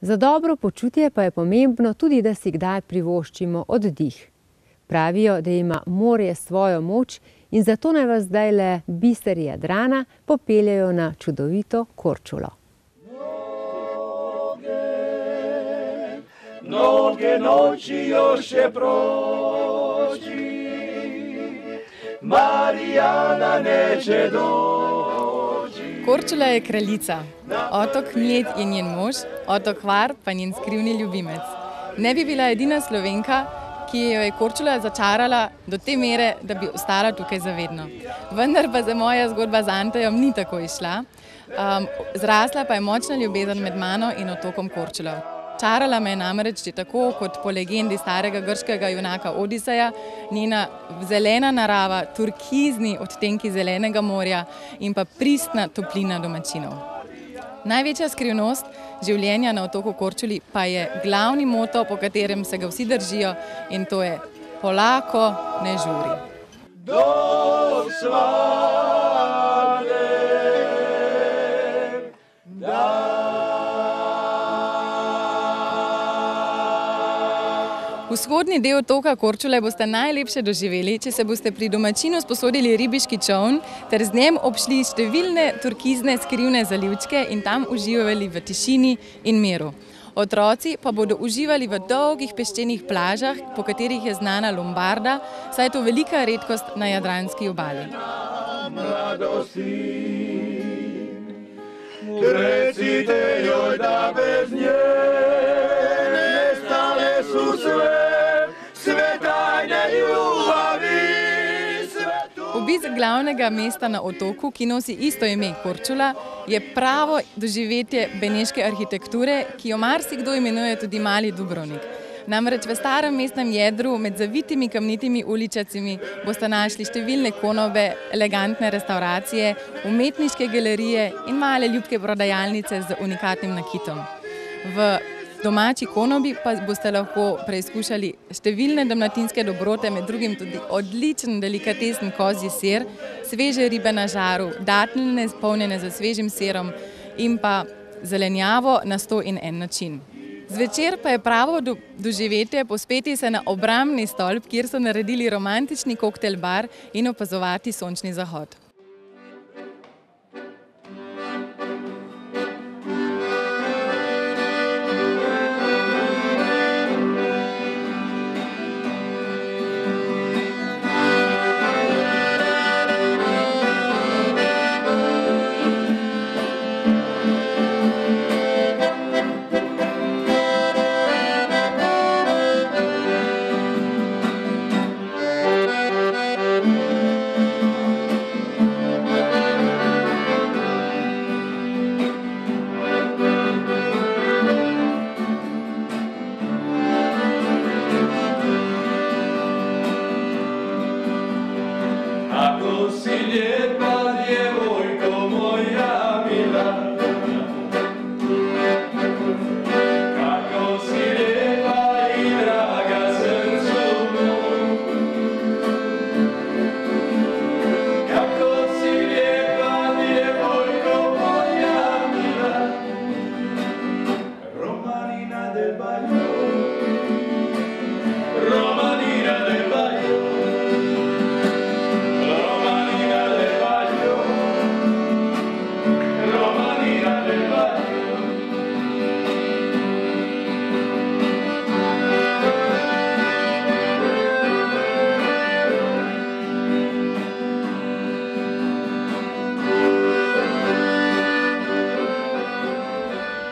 Za dobro počutje pa je pomembno tudi, da si kdaj privoščimo oddih. Pravijo, da ima morje svojo moč in zato naj vas zdajle biseri Jadrana popeljejo na čudovito Korčulo. Mnoge noći još je proći, Marijana neće doći. Korčula je kraljica, otok Mljet je njen mož, otok Hvar pa njen skrivni ljubimec. Ne bi bila edina Slovenka, ki jo je Korčula začarala do te mere, da bi ostala tukaj zavedno. Vendar pa za moja zgodba z Antejem ni tako izšla. Zrasla pa je močna ljubezen med mano in otokom Korčulo. Čarala me je namreč že tako, kot po legendi starega grškega junaka Odiseja, njena zelena narava, turkizni odtenki zelenega morja in pa pristna toplina domačinov. Največja skrivnost življenja na otoku Korčuli pa je glavni moto, po katerem se ga vsi držijo, in to je polako, ne žuri. Do svadbe, Vzhodni del otoka Korčule boste najlepše doživeli, če se boste pri domačinu sposodili ribiški čoln ter z njem obšli številne turkizne skrivne zalivčke in tam uživali v tišini in miru. Otroci pa bodo uživali v dolgih peščenih plažah, po katerih je znana Lombarda, saj je to velika redkost na jadranski obali. Recite joj da bez nje nestale su sve tajne ljubavi. Obisk glavnega mesta na otoku, ki nosi isto ime Korčula, je pravo doživetje beneške arhitekture, ki jo marsikdo imenuje tudi Mali Dubrovnik. Namreč v starem mestnem jedru med zavitimi kamnitimi uličicami boste našli številne konobe, elegantne restauracije, umetniške galerije in male ljubke prodajalnice z unikatnim nakitom. V domači konobi pa boste lahko preizkušali številne dalmatinske dobrote, med drugim tudi odličen delikatesen kozji sir, sveže ribe na žaru, datline polnjene z svežim sirom in pa zelenjavo na 101 način. Zvečer pa je pravo doživetje pospeti se na obrambni stolp, kjer so naredili romantični koktel bar in opazovati sončni zahod.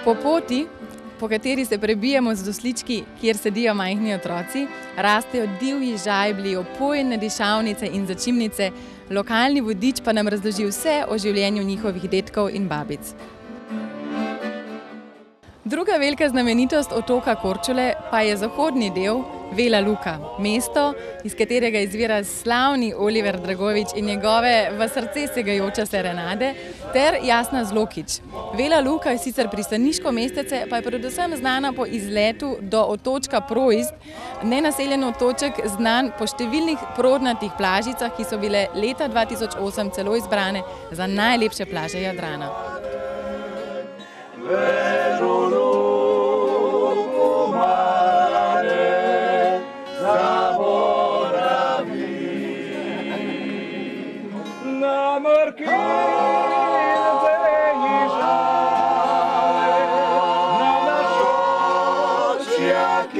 Po poti, po kateri se prebijemo z doslički, kjer sedijo majhni otroci, rastejo divji žajblji, opojne dišavnice in začimnice, lokalni vodič pa nam razloži vse o življenju njihovih dedkov in babic. Druga velika znamenitost otoka Korčule pa je zahodni del, Vela Luka, mesto, iz katerega izvira slavni Oliver Dragovič in njegove v srce segajoče serenade, ter Jasna Zlokić. Vela Luka je sicer pristaniško mestece, pa je predvsem znana po izletu do otočka Proizd, nenaseljen otoček znan po številnih prodnatih plažicah, ki so bile leta 2008 celo izbrane za najlepše plaže Jadrana. Vežu Na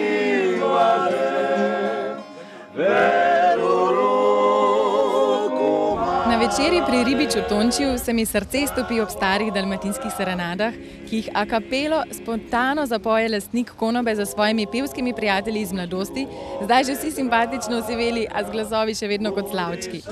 večerji pri Ribiču Tončiju se mi srce stopi ob starih dalmatinskih serenadah, ki jih a capello spontano zapoje lastnik konobe za svojimi pevskimi prijatelji iz mladosti, zdaj že vsi simpatično osiveli, a z glasovi še vedno kot slavčki.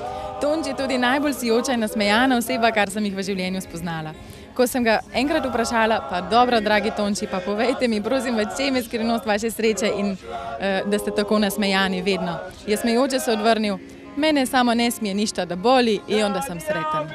Tonč je tudi najbolj sijoča in nasmejana oseba, kar sem jih v življenju spoznala. Ko sem ga enkrat vprašala, pa dobro, dragi Tonči, pa povejte mi, prosim, v čem je skrivnost vaše sreče in da ste tako nasmejani vedno. Je smejoče se odvrnil: mene samo ne smije ništa da boli i onda sam sretan.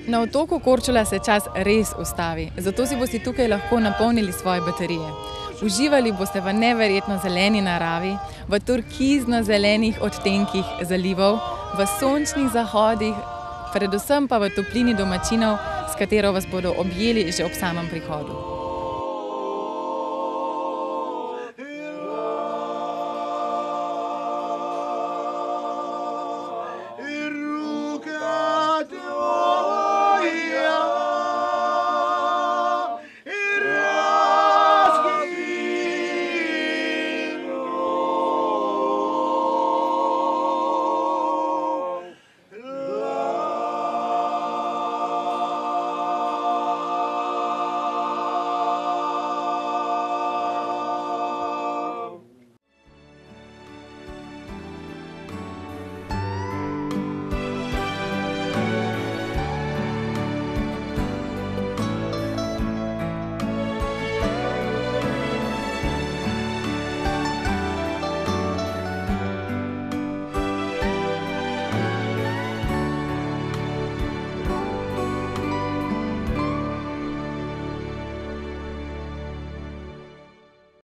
Na otoku Korčula se čas res ustavi, zato si boste tukaj lahko napolnili svoje baterije. Uživali boste v neverjetno zeleni naravi, v turkizno zelenih odtenkih zalivov, v sončnih zahodih, predvsem pa v toplini domačinov, s katero vas bodo objeli že ob samem prihodu.